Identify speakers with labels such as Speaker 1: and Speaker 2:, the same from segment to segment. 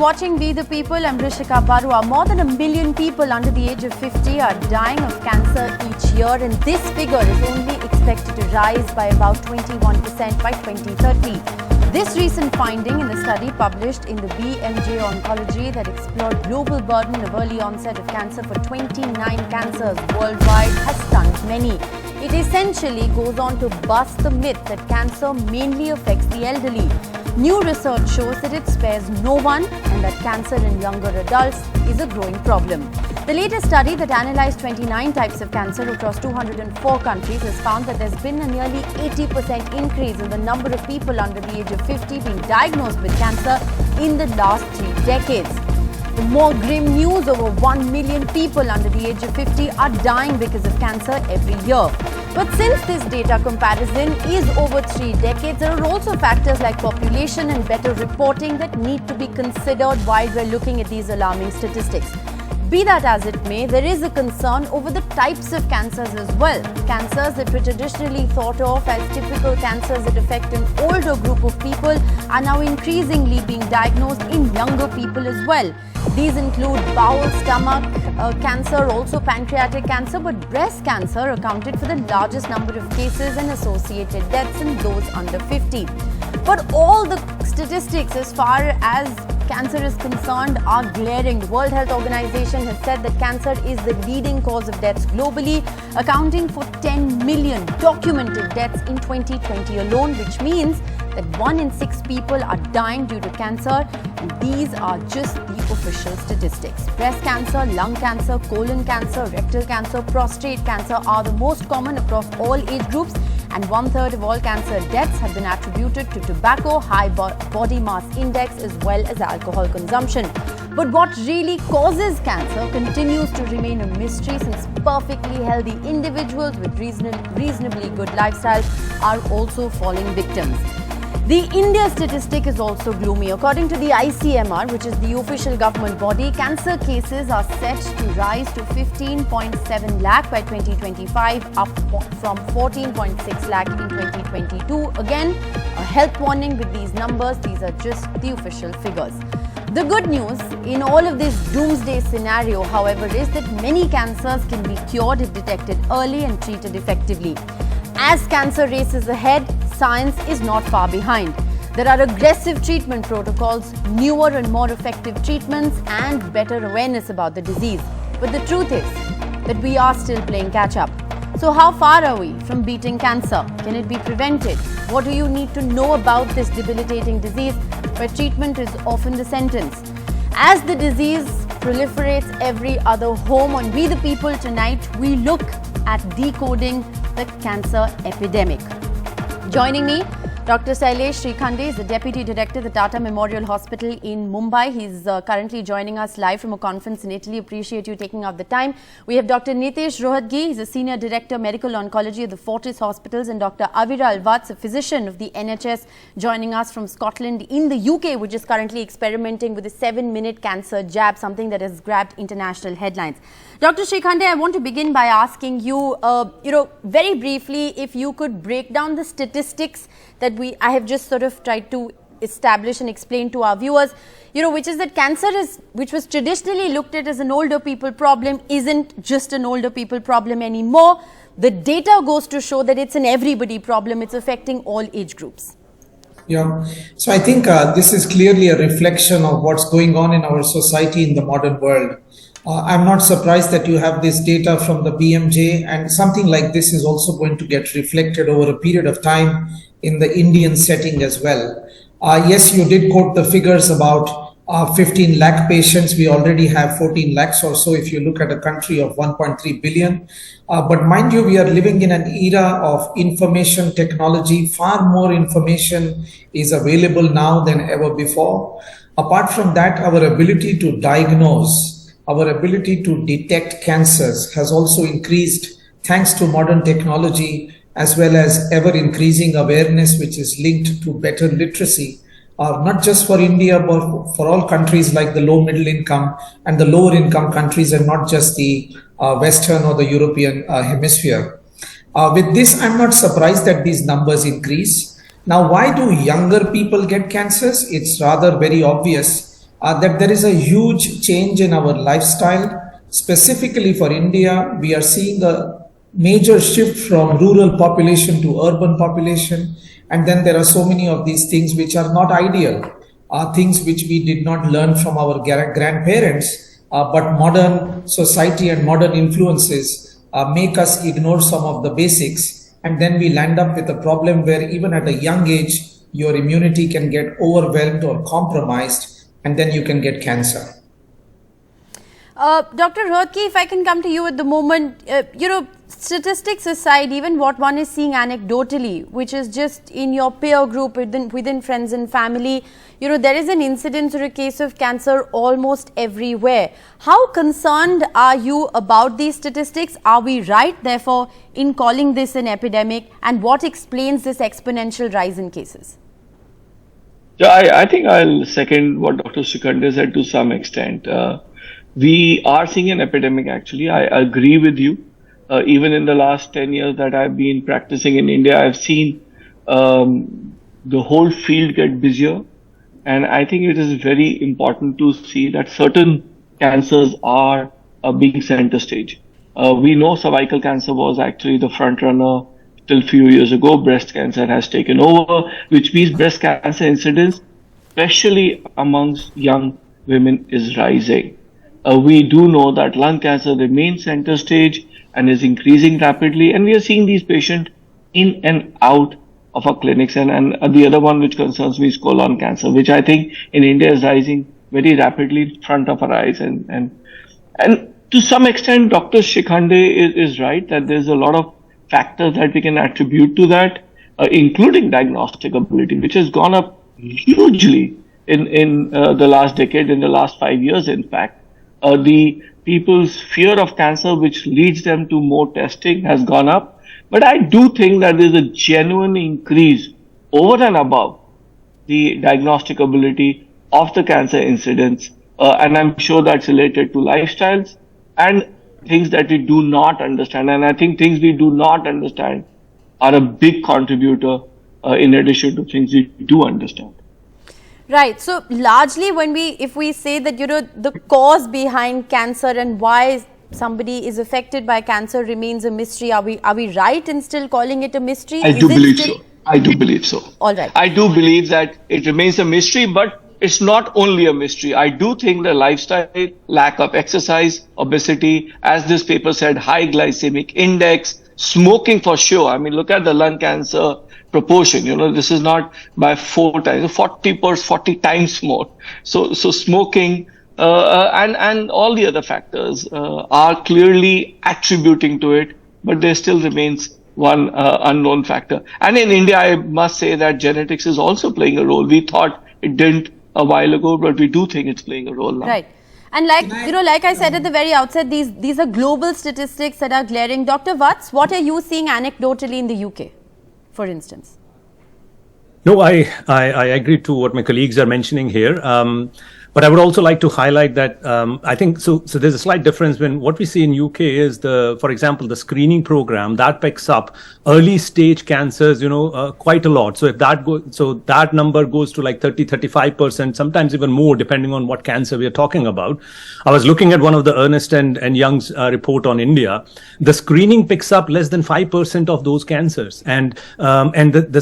Speaker 1: watching We the People. I'm Rishika Barua. More than 1 million people under the age of 50 are dying of cancer each year, and this figure is only expected to rise by about 21% by 2030. This recent finding in the study published in the BMJ Oncology that explored global burden of early onset of cancer for 29 cancers worldwide has stunned many. It essentially goes on to bust the myth that cancer mainly affects the elderly. New research shows that it spares no one and that cancer in younger adults is a growing problem. The latest study that analyzed 29 types of cancer across 204 countries has found that there's been a nearly 80% increase in the number of people under the age of 50 being diagnosed with cancer in the last 3 decades. The more grim news, over 1 million people under the age of 50 are dying because of cancer every year. But since this data comparison is over 3 decades, there are also factors like population and better reporting that need to be considered while we're looking at these alarming statistics. Be that as it may, there is a concern over the types of cancers as well. Cancers that were traditionally thought of as typical cancers that affect an older group of people are now increasingly being diagnosed in younger people as well. These include bowel, stomach cancer, also pancreatic cancer, but breast cancer accounted for the largest number of cases and associated deaths in those under 50. But all the statistics as far as cancer is concerned are glaring. The World Health Organization has said that cancer is the leading cause of deaths globally, accounting for 10 million documented deaths in 2020 alone, which means that 1 in 6 people are dying due to cancer, and these are just the official statistics. Breast cancer, lung cancer, colon cancer, rectal cancer, prostate cancer are the most common across all age groups, and 1/3 of all cancer deaths have been attributed to tobacco, high body mass index, as well as alcohol consumption. But what really causes cancer continues to remain a mystery, since perfectly healthy individuals with reasonably good lifestyles are also falling victims. The India statistic is also gloomy. According to the ICMR, which is the official government body, cancer cases are set to rise to 15.7 lakh by 2025, up from 14.6 lakh in 2022. Again, a health warning with these numbers. These are just the official figures. The good news in all of this doomsday scenario, however, is that many cancers can be cured if detected early and treated effectively. As cancer races ahead, science is not far behind. There are aggressive treatment protocols, newer and more effective treatments, and better awareness about the disease. But the truth is that we are still playing catch up. So how far are we from beating cancer? Can it be prevented? What do you need to know about this debilitating disease where treatment is often the sentence? As the disease proliferates every other home, on We the People tonight, we look at decoding the cancer epidemic. Joining me, Dr. Sailesh Srikhande is the Deputy Director of the Tata Memorial Hospital in Mumbai. He's currently joining us live from a conference in Italy. Appreciate you taking out the time. We have Dr. Nitesh Rohatgi. He's a Senior Director of Medical Oncology at the Fortis Hospitals, and Dr. Aviral Vats, a physician of the NHS, joining us from Scotland in the UK, which is currently experimenting with a 7-minute cancer jab, something that has grabbed international headlines. Dr. Srikhande, I want to begin by asking you, very briefly, if you could break down the statistics that I have just sort of tried to establish and explain to our viewers, which is that cancer which was traditionally looked at as an older people problem, isn't just an older people problem anymore. The data goes to show that it's an everybody problem. It's affecting all age groups.
Speaker 2: Yeah, so I think this is clearly a reflection of what's going on in our society in the modern world. I'm not surprised that you have this data from the BMJ, and something like this is also going to get reflected over a period of time in the Indian setting as well. Yes, you did quote the figures about 15 lakh patients. We already have 14 lakhs or so if you look at a country of 1.3 billion. But mind you, we are living in an era of information technology. Far more information is available now than ever before. Apart from that, our ability to diagnose, our ability to detect cancers has also increased thanks to modern technology, as well as ever increasing awareness, which is linked to better literacy, not just for India, but for all countries like the low middle income and the lower income countries, and not just the Western or the European hemisphere. With this, I'm not surprised that these numbers increase. Now, why do younger people get cancers? It's rather very obvious. that there is a huge change in our lifestyle. Specifically for India, we are seeing a major shift from rural population to urban population. And then there are so many of these things which are not ideal, things which we did not learn from our grandparents, but modern society and modern influences make us ignore some of the basics. And then we land up with a problem where even at a young age, your immunity can get overwhelmed or compromised, and then you can get cancer.
Speaker 1: Dr. Rohde, if I can come to you at the moment, statistics aside, even what one is seeing anecdotally, which is just in your peer group, within friends and family, there is an incidence or a case of cancer almost everywhere. How concerned are you about these statistics? Are we right, therefore, in calling this an epidemic? And what explains this exponential rise in cases?
Speaker 3: Yeah, I think I'll second what Dr. Srikhande said to some extent. We are seeing an epidemic, actually. I agree with you. Even in the last 10 years that I've been practicing in India, I've seen the whole field get busier. And I think it is very important to see that certain cancers are being center stage. We know cervical cancer was actually the front runner till few years ago. Breast cancer has taken over, which means breast cancer incidence, especially amongst young women, is rising. We do know that lung cancer remains center stage and is increasing rapidly, and we are seeing these patients in and out of our clinics. And the other one which concerns me is colon cancer, which I think in India is rising very rapidly in front of our eyes. And to some extent, Dr. Srikhande is right that there's a lot of factors that we can attribute to that, including diagnostic ability, which has gone up hugely in the last decade, in the last 5 years, in fact. The people's fear of cancer, which leads them to more testing, has gone up. But I do think that there's a genuine increase over and above the diagnostic ability of the cancer incidence. And I'm sure that's related to lifestyles and things that we do not understand. And I think things we do not understand are a big contributor in addition to things we do understand.
Speaker 1: Right. So largely if we say that, the cause behind cancer and why somebody is affected by cancer remains a mystery, are we right in still calling it a mystery?
Speaker 3: I do believe so. I do believe so.
Speaker 1: All right.
Speaker 3: I do believe that it remains a mystery, but it's not only a mystery. I do think the lifestyle, lack of exercise, obesity, as this paper said, high glycemic index, smoking for sure. I mean, look at the lung cancer proportion. This is not by 4 times, 40 times more. So smoking and all the other factors are clearly attributing to it, but there still remains one unknown factor. And in India, I must say that genetics is also playing a role. We thought it didn't a while ago, but we do think it's playing a role now.
Speaker 1: Right. And like I said at the very outset, these are global statistics that are glaring. Dr. Vats, what are you seeing anecdotally in the UK, for instance?
Speaker 4: No, I agree to what my colleagues are mentioning here. But I would also like to highlight that I think so there's a slight difference when what we see in UK is for example, the screening program that picks up early stage cancers, quite a lot. So if that number goes to like 30-35%, sometimes even more, depending on what cancer we are talking about. I was looking at one of the Ernst and Young's report on India. The screening picks up less than 5% of those cancers, and the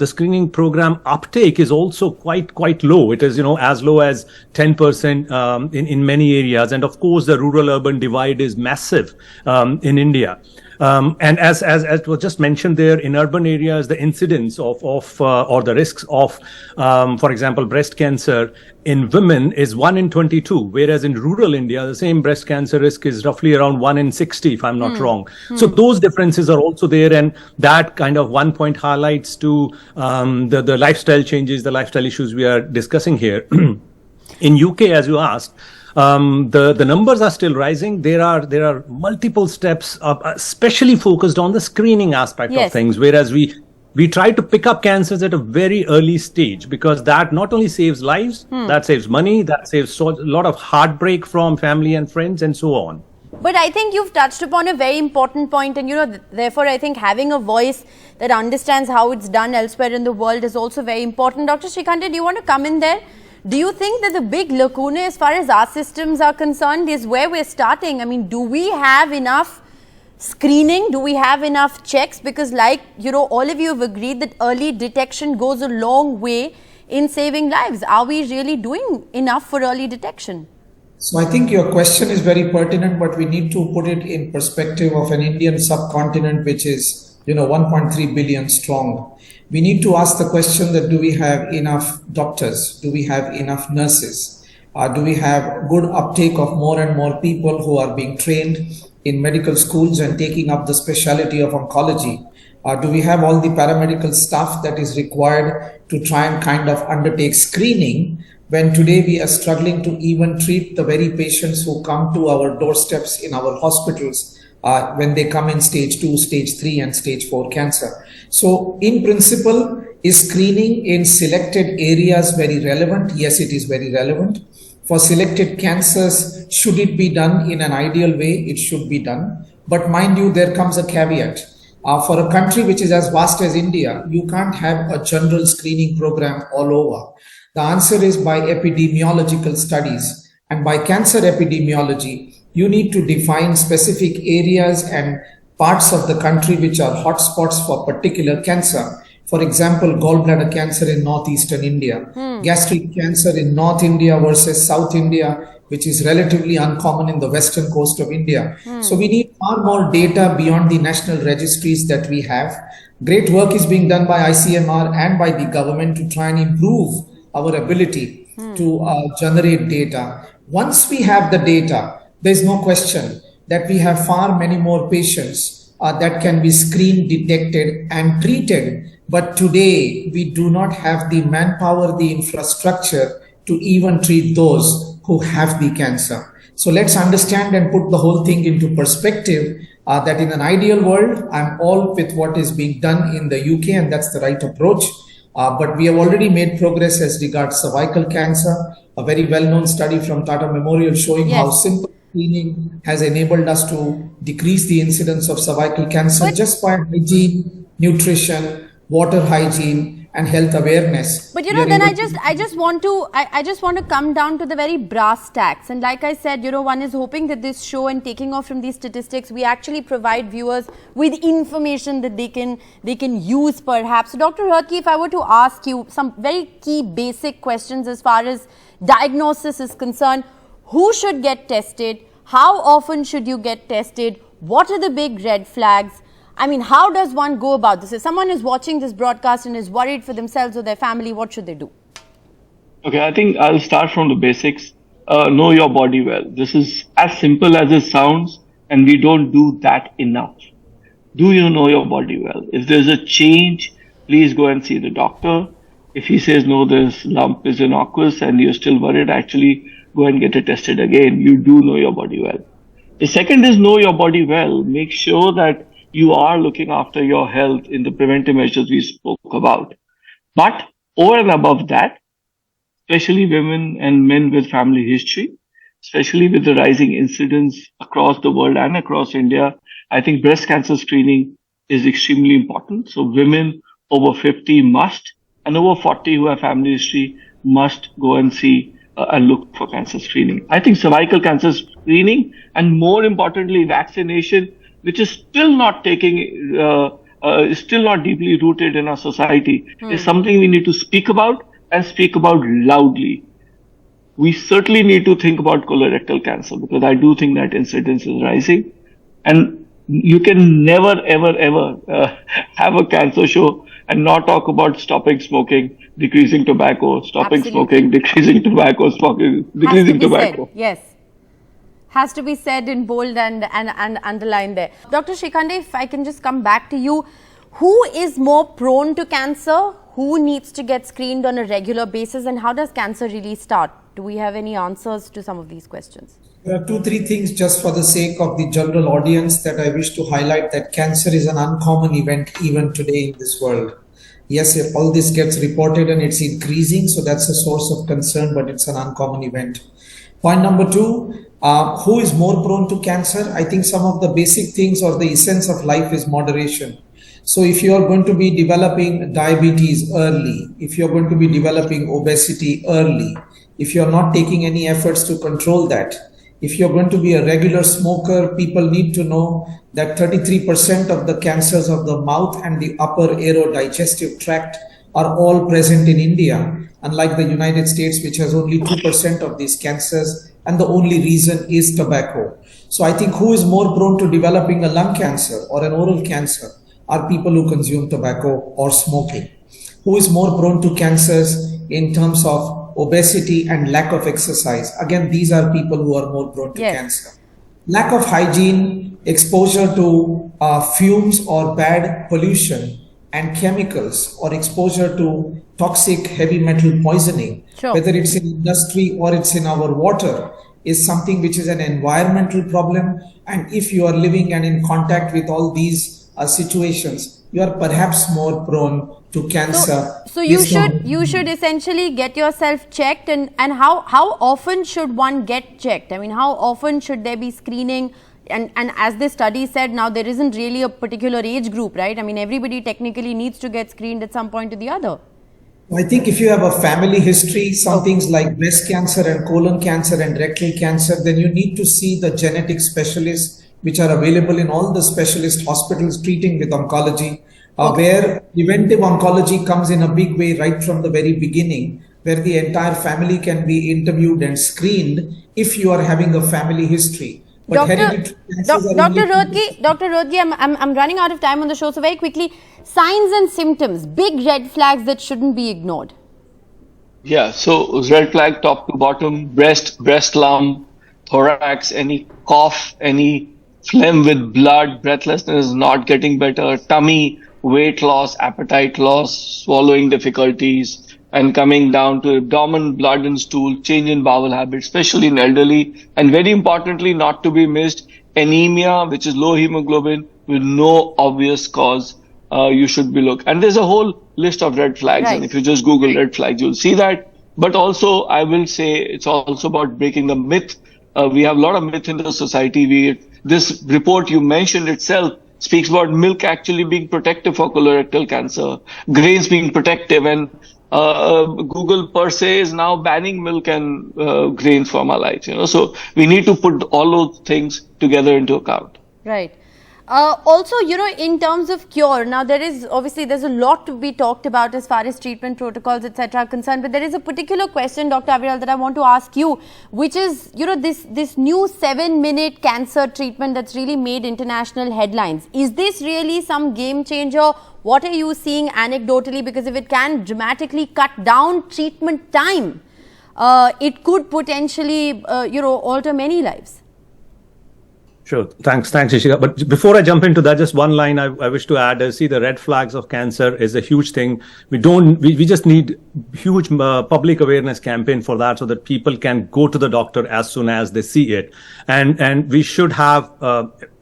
Speaker 4: screening program uptake is also quite low. It is as low as 10% in many areas, and of course the rural-urban divide is massive in India. And as was just mentioned there, in urban areas, the incidence of or the risks of, for example, breast cancer in women is 1 in 22, whereas in rural India, the same breast cancer risk is roughly around 1 in 60, if I'm not wrong. So those differences are also there, and that kind of one point highlights to the lifestyle changes, the lifestyle issues we are discussing here. In UK, as you asked, the numbers are still rising. There are multiple steps, especially focused on the screening aspect of things, whereas we try to pick up cancers at a very early stage, because that not only saves lives, that saves money, that saves a lot of heartbreak from family and friends and so on.
Speaker 1: But I think you've touched upon a very important point, and therefore I think having a voice that understands how it's done elsewhere in the world is also very important. Dr. Srikhande, do you want to come in there? Do you think that the big lacuna as far as our systems are concerned is where we're starting? I mean, do we have enough screening? Do we have enough checks? Because like, all of you have agreed that early detection goes a long way in saving lives. Are we really doing enough for early detection?
Speaker 2: So I think your question is very pertinent, but we need to put it in perspective of an Indian subcontinent, which is, 1.3 billion strong. We need to ask the question that do we have enough doctors? Do we have enough nurses? Do we have good uptake of more and more people who are being trained in medical schools and taking up the specialty of oncology? Do we have all the paramedical staff that is required to try and kind of undertake screening, when today we are struggling to even treat the very patients who come to our doorsteps in our hospitals when they come in stage 2, stage 3 and stage 4 cancer. So in principle, is screening in selected areas very relevant? Yes, it is very relevant. For selected cancers, should it be done in an ideal way? It should be done. But mind you, there comes a caveat. For a country which is as vast as India, you can't have a general screening program all over. The answer is by epidemiological studies. And by cancer epidemiology, you need to define specific areas and parts of the country which are hotspots for particular cancer. For example, gallbladder cancer in northeastern India, gastric cancer in North India versus South India, which is relatively uncommon in the western coast of India. So we need far more data beyond the national registries that we have. Great work is being done by ICMR and by the government to try and improve our ability to generate data. Once we have the data, there's no question that we have far many more patients that can be screened, detected and treated. But today we do not have the manpower, the infrastructure to even treat those who have the cancer. So let's understand and put the whole thing into perspective that in an ideal world, I'm all with what is being done in the UK, and that's the right approach. But we have already made progress as regards cervical cancer, a very well-known study from Tata Memorial showing how simple screening has enabled us to decrease the incidence of cervical cancer just by hygiene, nutrition, water hygiene and health awareness.
Speaker 1: But then I just want to come down to the very brass tacks. And like I said, one is hoping that this show and taking off from these statistics, we actually provide viewers with information that they can use perhaps. So Dr. Hertke, if I were to ask you some very key basic questions as far as diagnosis is concerned, who should get tested? How often should you get tested? What are the big red flags? I mean, how does one go about this? If someone is watching this broadcast and is worried for themselves or their family, what should they do?
Speaker 3: Okay, I think I'll start from the basics. Know your body well. This is as simple as it sounds, and we don't do that enough. Do you know your body well? If there's a change, please go and see the doctor. If he says, no, this lump is innocuous and you're still worried, actually go and get it tested again. You do know your body well. The second is know your body well. Make sure that you are looking after your health in the preventive measures we spoke about. But over and above that, especially women and men with family history, especially with the rising incidence across the world and across India, I think breast cancer screening is extremely important. So women over 50 must, and over 40 who have family history must go and see and look for cancer screening. I think cervical cancer screening and more importantly, vaccination, which is still not still not deeply rooted in our society, is something we need to speak about and speak about loudly. We certainly need to think about colorectal cancer because I do think that incidence is rising. And you can never, ever, ever have a cancer show and not talk about stopping smoking, decreasing tobacco, stopping smoking, decreasing tobacco, decreasing tobacco.
Speaker 1: Yes. Has to be said in bold and underlined there. Dr. Srikhande, if I can just come back to you, who is more prone to cancer? Who needs to get screened on a regular basis? And how does cancer really start? Do we have any answers to some of these questions?
Speaker 2: There are 2-3 things just for the sake of the general audience that I wish to highlight, that cancer is an uncommon event even today in this world. Yes, if all this gets reported and it's increasing, so that's a source of concern, but it's an uncommon event. Point number 2, who is more prone to cancer? I think some of the basic things or the essence of life is moderation. So if you are going to be developing diabetes early, if you're going to be developing obesity early, if you're not taking any efforts to control that, if you're going to be a regular smoker, people need to know that 33% of the cancers of the mouth and the upper aerodigestive tract are all present in India, unlike the United States, which has only 2% of these cancers, and the only reason is tobacco. So I think who is more prone to developing a lung cancer or an oral cancer are people who consume tobacco or smoking. Who is more prone to cancers in terms of obesity and lack of exercise? Again, these are people who are more prone to cancer. Lack of hygiene, exposure to fumes or bad pollution and chemicals, or exposure to toxic heavy metal poisoning, whether it's in industry or it's in our water, is something which is an environmental problem. And if you are living and in contact with all these situations, you are perhaps more prone to cancer.
Speaker 1: So you should essentially get yourself checked, and how often should one get checked? I mean, how often should there be screening? And as this study said, now there isn't really a particular age group, right? I mean, everybody technically needs to get screened at some point or the other.
Speaker 2: I think if you have a family history, some things like breast cancer and colon cancer and rectal cancer, then you need to see the genetic specialists, which are available in all the specialist hospitals treating with oncology, where preventive oncology comes in a big way right from the very beginning, where the entire family can be interviewed and screened if you are having a family history.
Speaker 1: Dr. Rodgi, I'm running out of time on the show, so very quickly, signs and symptoms, big red flags that shouldn't be ignored.
Speaker 3: Yeah, so red flag top to bottom: breast lump, thorax, any cough, any phlegm with blood, breathlessness not getting better, tummy, weight loss, appetite loss, swallowing difficulties, and coming down to abdomen, blood and stool, change in bowel habits, especially in elderly, and very importantly, not to be missed, anemia, which is low hemoglobin with no obvious cause. You should be looked. And there's a whole list of red flags. Right. And if you just Google red flags, you'll see that. But also, I will say it's also about breaking the myth. We have a lot of myth in the society. This report you mentioned itself speaks about milk actually being protective for colorectal cancer, grains being protective, and Google per se is now banning milk and grains from our lives. So we need to put all those things together into account.
Speaker 1: Right. Also, in terms of cure, now there's a lot to be talked about as far as treatment protocols, etc. are concerned, but there is a particular question, Dr. Aviral, that I want to ask you, which is, this new 7-minute cancer treatment that's really made international headlines. Is this really some game changer? What are you seeing anecdotally? Because if it can dramatically cut down treatment time, it could potentially, alter many lives.
Speaker 4: Sure. Thanks, Ishika. But before I jump into that, just one line I wish to add is, see, the red flags of cancer is a huge thing. We just need huge public awareness campaign for that, so that people can go to the doctor as soon as they see it. And we should have,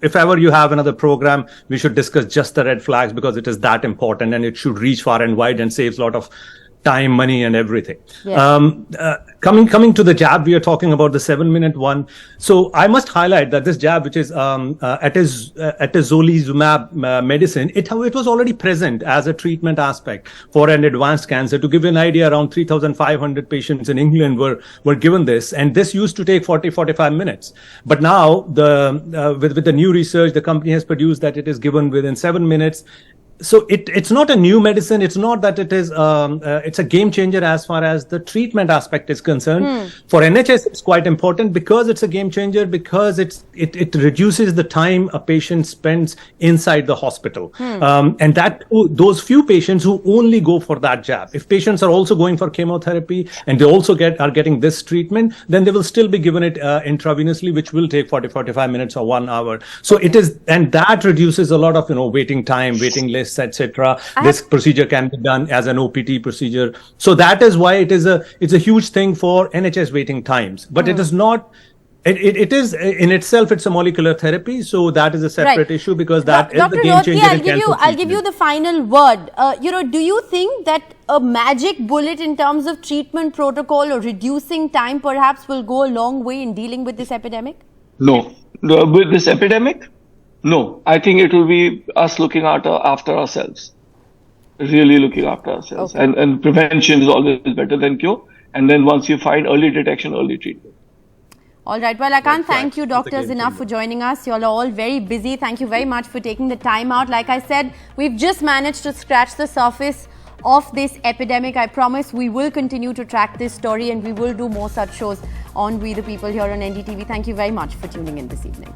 Speaker 4: if ever you have another program, we should discuss just the red flags, because it is that important, and it should reach far and wide and saves a lot of time, money, and everything. Yes. Coming to the jab, we are talking about the 7-minute one. So I must highlight that this jab, which is atezolizumab medicine, it was already present as a treatment aspect for an advanced cancer. To give you an idea, around 3,500 patients in England were given this, and this used to take 40-45 minutes. But now, with the new research, the company has produced that it is given within 7 minutes. So it's not a new medicine. It's not that it is, it's a game changer as far as the treatment aspect is concerned. For NHS, it's quite important because it's a game changer, because it reduces the time a patient spends inside the hospital. And those few patients who only go for that jab, if patients are also going for chemotherapy and they also are getting this treatment, then they will still be given it intravenously, which will take 40-45 minutes or 1 hour. So it is, and that reduces a lot of, waiting time, waiting lists, etc. This procedure can be done as an OPT procedure. So that is why it's a huge thing for NHS waiting times. But it is not. It is in itself. It's a molecular therapy, so that is a separate issue, because that is the game changer.
Speaker 1: I'll give you the final word. Do you think that a magic bullet in terms of treatment protocol or reducing time perhaps will go a long way in dealing with this epidemic?
Speaker 3: No. With this epidemic? No, I think it will be us looking after ourselves, really looking after ourselves.
Speaker 1: Okay.
Speaker 3: And prevention is always better than cure. And then once you find early detection, early treatment.
Speaker 1: All right. Well, I can't thank you,
Speaker 4: That's a
Speaker 1: doctors,
Speaker 4: game
Speaker 1: enough
Speaker 4: changer.
Speaker 1: for joining us. You're all very busy. Thank you very much for taking the time out. Like I said, we've just managed to scratch the surface of this epidemic. I promise we will continue to track this story and we will do more such shows on We the People here on NDTV. Thank you very much for tuning in this evening.